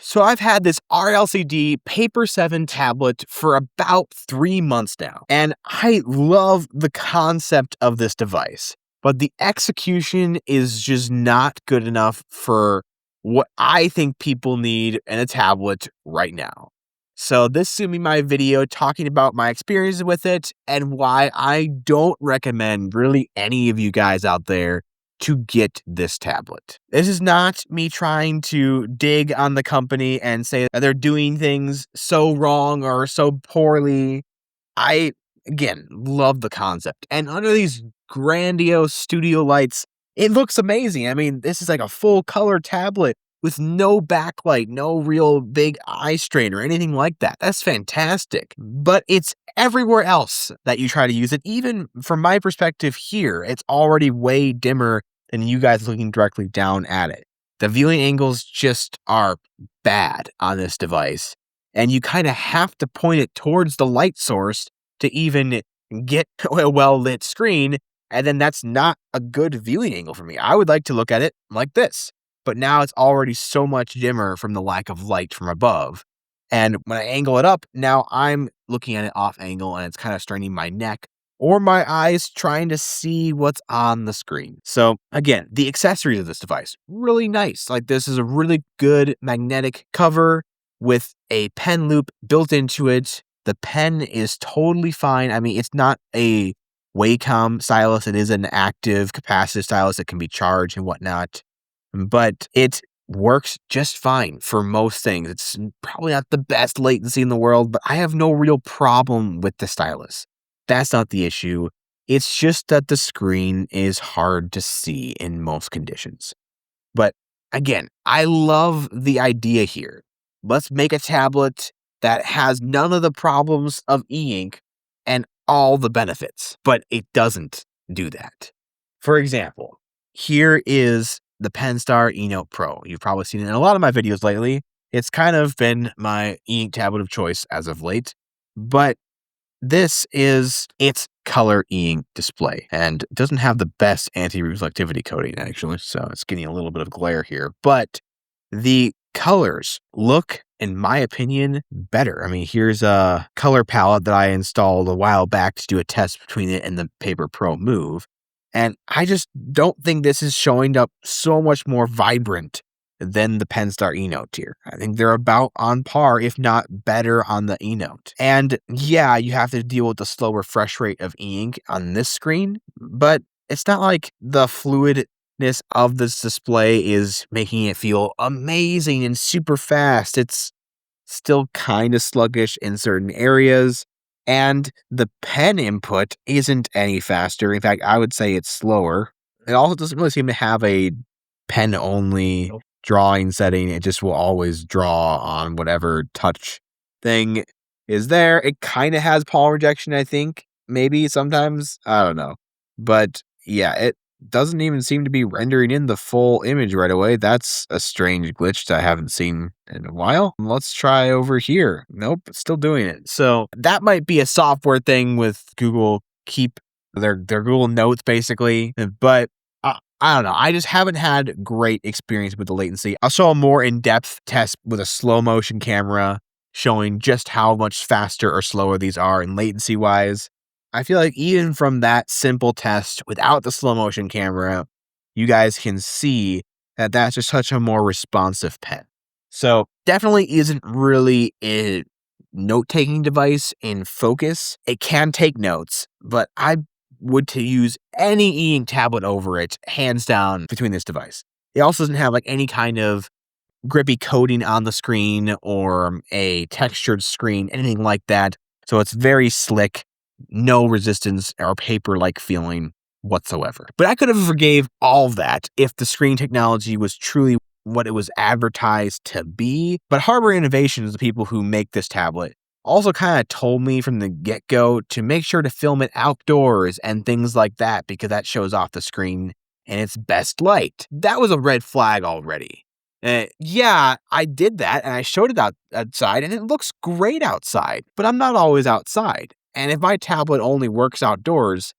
So I've had this RLCD Paper 7 tablet for about 3 months now, and I love the concept of this device, but the execution is just not good enough for what I think people need in a tablet right now. So this is going to be my video talking about my experiences with it and why I don't recommend really any of you guys out there to get this tablet. This is not me trying to dig on the company and say that they're doing things so wrong or so poorly. I, again, love the concept. And under these grandiose studio lights, it looks amazing. I mean, this is like a full color tablet with no backlight, no real big eye strain or anything like that. That's fantastic. But it's everywhere else that you try to use it. Even from my perspective here, it's already way dimmer than you guys looking directly down at it. The viewing angles just are bad on this device. And you kind of have to point it towards the light source to even get a well-lit screen. And then that's not a good viewing angle for me. I would like to look at it like this. But now it's already so much dimmer from the lack of light from above. And when I angle it up, now I'm looking at it off angle and it's kind of straining my neck or my eyes trying to see what's on the screen. So again, the accessories of this device, really nice. Like this is a really good magnetic cover with a pen loop built into it. The pen is totally fine. I mean, it's not a Wacom stylus. It is an active capacitive stylus that can be charged and whatnot. But it works just fine for most things. It's probably not the best latency in the world, but I have no real problem with the stylus. That's not the issue. It's just that the screen is hard to see in most conditions. But again, I love the idea here. Let's make a tablet that has none of the problems of e-ink and all the benefits, but it doesn't do that. For example, here is the Penstar eNote Pro. You've probably seen it in a lot of my videos lately. It's kind of been my e-ink tablet of choice as of late, but this is its color e-ink display and doesn't have the best anti-reflectivity coating actually, so it's getting a little bit of glare here, but the colors look, in my opinion, better. I mean, here's a color palette that I installed a while back to do a test between it and the Paper Pro Move. And I just don't think this is showing up so much more vibrant than the Penstar eNote here. I think they're about on par, if not better, on the eNote. And yeah, you have to deal with the slow refresh rate of e-ink on this screen, but it's not like the fluidness of this display is making it feel amazing and super fast. It's still kind of sluggish in certain areas. And the pen input isn't any faster. In fact, I would say it's slower. It also doesn't really seem to have a pen-only drawing setting. It just will always draw on whatever touch thing is there. It kind of has palm rejection, I think. Maybe sometimes. I don't know. But yeah, it doesn't even seem to be rendering in the full image right away. That's a strange glitch that I haven't seen in a while. Let's try over here. Nope, it's still doing it. So that might be a software thing with Google Keep, their Google Notes basically. But I don't know. I just haven't had great experience with the latency. I saw a more in-depth test with a slow motion camera showing just how much faster or slower these are in latency wise. I feel like even from that simple test without the slow motion camera, you guys can see that that's just such a more responsive pen. So definitely isn't really a note-taking device in focus. It can take notes, but I would to use any e-ink tablet over it, hands down, between this device. It also doesn't have like any kind of grippy coating on the screen or a textured screen, anything like that. So it's very slick. No resistance or paper-like feeling whatsoever. But I could have forgave all of that if the screen technology was truly what it was advertised to be. But Harbor Innovations, the people who make this tablet, also kind of told me from the get-go to make sure to film it outdoors and things like that because that shows off the screen and its best light. That was a red flag already. Yeah, I did that and I showed it outside and it looks great outside, but I'm not always outside. And if my tablet only works outdoors,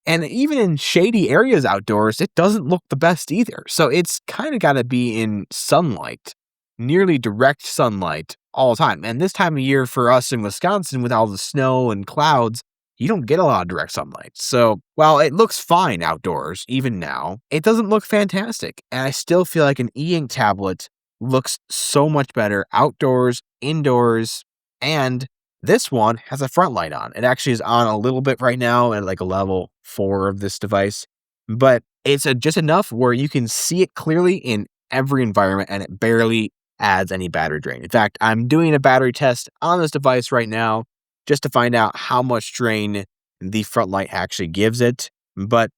and even in shady areas outdoors, it doesn't look the best either. So it's kind of got to be in sunlight nearly direct sunlight all the time. And this time of year for us in Wisconsin, with all the snow and clouds, you don't get a lot of direct sunlight. So while it looks fine outdoors, even now, it doesn't look fantastic. And I still feel like an e-ink tablet looks so much better outdoors, indoors, and this one has a front light on. It actually is on a little bit right now at like a level 4 of this device, but it's just enough where you can see it clearly in every environment and it barely adds any battery drain. In fact, I'm doing a battery test on this device right now just to find out how much drain the front light actually gives it. But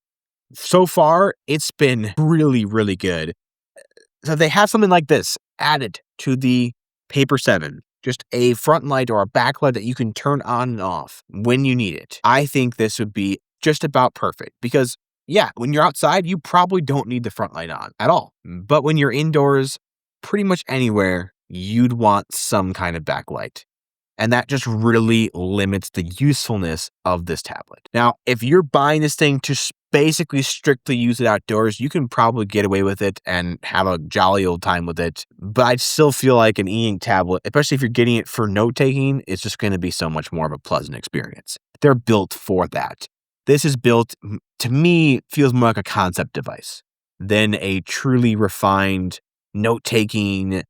so far, it's been really, really good. So they have something like this added to the Paper 7, just a front light or a backlight that you can turn on and off when you need it. I think this would be just about perfect because, yeah, when you're outside, you probably don't need the front light on at all. But when you're indoors, pretty much anywhere, you'd want some kind of backlight. And that just really limits the usefulness of this tablet. Now, if you're buying this thing to basically strictly use it outdoors, you can probably get away with it and have a jolly old time with it. But I still feel like an e-ink tablet, especially if you're getting it for note-taking, it's just going to be so much more of a pleasant experience. They're built for that. This is built, to me, feels more like a concept device than a truly refined note-taking,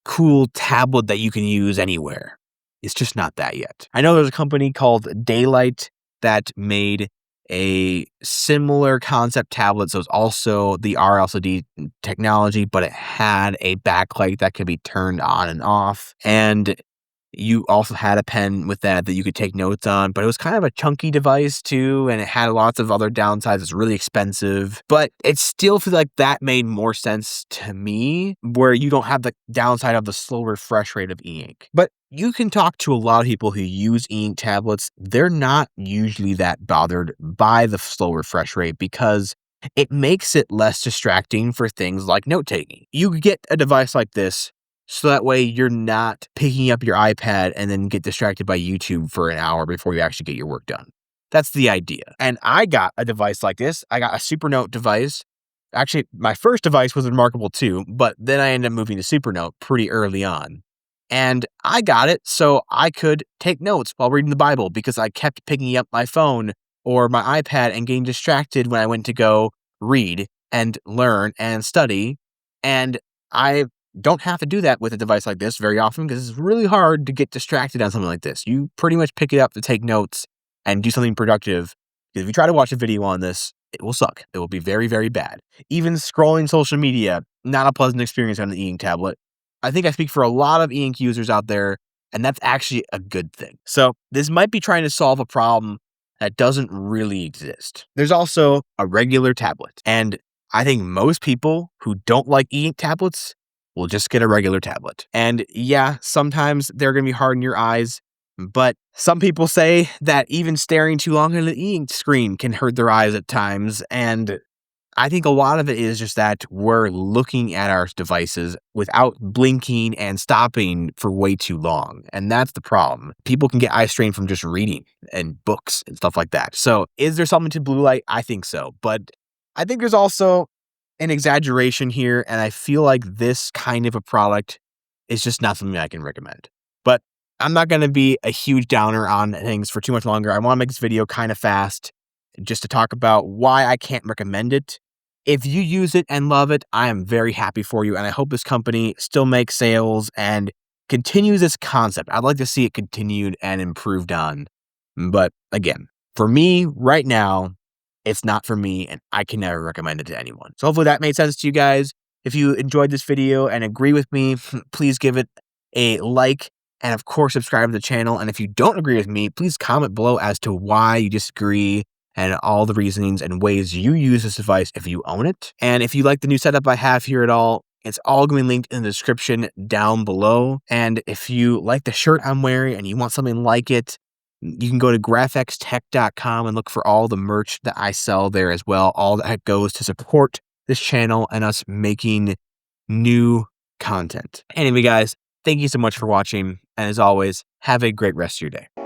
cool tablet that you can use anywhere. It's just not that yet. I know there's a company called Daylight that made a similar concept tablet. So it's also the RLCD technology, but it had a backlight that could be turned on and off. And you also had a pen with that you could take notes on, but it was kind of a chunky device too, and it had lots of other downsides. It's really expensive, but it still feels like that made more sense to me, where you don't have the downside of the slow refresh rate of e-ink. But you can talk to a lot of people who use e-ink tablets. They're not usually that bothered by the slow refresh rate because it makes it less distracting for things like note-taking. You get a device like this so that way you're not picking up your iPad and then get distracted by YouTube for an hour before you actually get your work done. That's the idea. And I got a device like this. I got a Supernote device. Actually, my first device was Remarkable too, but then I ended up moving to Supernote pretty early on. And I got it so I could take notes while reading the Bible because I kept picking up my phone or my iPad and getting distracted when I went to go read and learn and study. And I don't have to do that with a device like this very often because it's really hard to get distracted on something like this. You pretty much pick it up to take notes and do something productive. Because if you try to watch a video on this, it will suck. It will be very, very bad. Even scrolling social media, not a pleasant experience on the e-ink tablet. I think I speak for a lot of e-ink users out there, and that's actually a good thing. So this might be trying to solve a problem that doesn't really exist. There's also a regular tablet, and I think most people who don't like e-ink tablets will just get a regular tablet. And yeah, sometimes they're going to be hard on your eyes, but some people say that even staring too long at an e-ink screen can hurt their eyes at times. And I think a lot of it is just that we're looking at our devices without blinking and stopping for way too long. And that's the problem. People can get eye strain from just reading and books and stuff like that. So is there something to blue light? I think so. But I think there's also an exaggeration here, and I feel like this kind of a product is just not something I can recommend. But I'm not going to be a huge downer on things for too much longer. I want to make this video kind of fast just to talk about why I can't recommend it. If you use it and love it, I am very happy for you, and I hope this company still makes sales and continues this concept. I'd like to see it continued and improved on. But again, for me right now, it's not for me, and I can never recommend it to anyone. So hopefully that made sense to you guys. If you enjoyed this video and agree with me, please give it a like and, of course, subscribe to the channel. And if you don't agree with me, please comment below as to why you disagree and all the reasonings and ways you use this device if you own it. And if you like the new setup I have here at all, it's all going to be linked in the description down below. And if you like the shirt I'm wearing and you want something like it, you can go to grafxtech.com and look for all the merch that I sell there as well. All that goes to support this channel and us making new content. Anyway, guys, thank you so much for watching. And as always, have a great rest of your day.